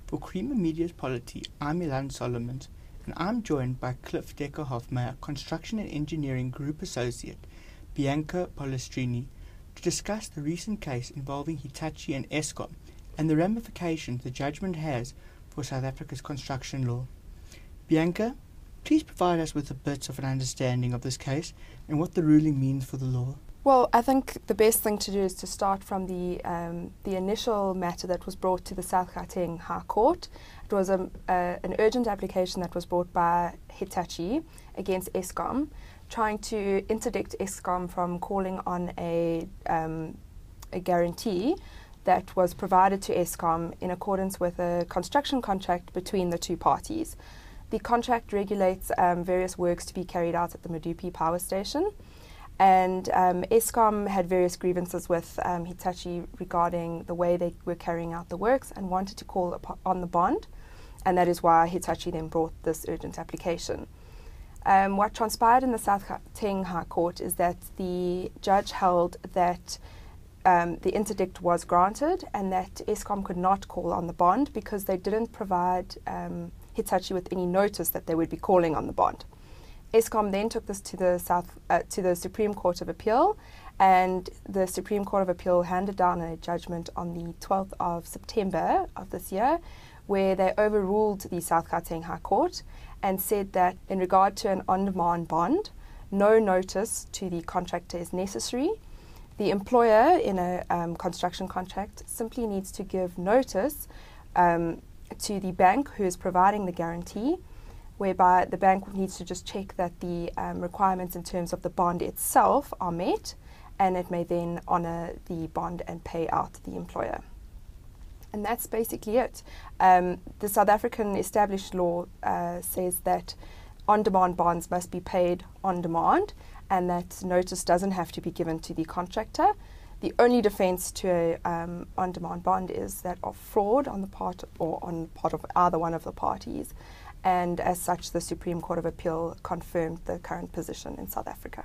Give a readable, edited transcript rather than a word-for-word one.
For Creamer Media's Polity, I'm Ilan Solomons, and I'm joined by Cliffe Dekker Hofmeyr, Construction and Engineering Group Associate, Bianca Pollastrini, to discuss the recent case involving Hitachi and Eskom and the ramifications the judgment has for South Africa's construction law. Bianca, please provide us with a bit of an understanding of this case and what the ruling means for the law. Well, I think the best thing to do is to start from the initial matter that was brought to the South Gauteng High Court. It was an urgent application that was brought by Hitachi against Eskom, trying to interdict Eskom from calling on a guarantee that was provided to Eskom in accordance with a construction contract between the two parties. The contract regulates various works to be carried out at the Medupi power station. And Eskom had various grievances with Hitachi regarding the way they were carrying out the works and wanted to call on the bond, and that is why Hitachi then brought this urgent application. What transpired in the South Gauteng High Court is that the judge held that the interdict was granted and that Eskom could not call on the bond because they didn't provide Hitachi with any notice that they would be calling on the bond. Eskom then took this to the Supreme Court of Appeal, and the Supreme Court of Appeal handed down a judgment on the 12th of September of this year, where they overruled the South Gauteng High Court and said that in regard to an on-demand bond, no notice to the contractor is necessary. The employer in a construction contract simply needs to give notice to the bank who is providing the guarantee, whereby the bank needs to just check that the requirements in terms of the bond itself are met, and it may then honour the bond and pay out the employer. And that's basically it. The South African established law says that on-demand bonds must be paid on demand, and that notice doesn't have to be given to the contractor. The only defence to an on-demand bond is that of fraud on the part of either one of the parties. And as such, the Supreme Court of Appeal confirmed the current position in South Africa.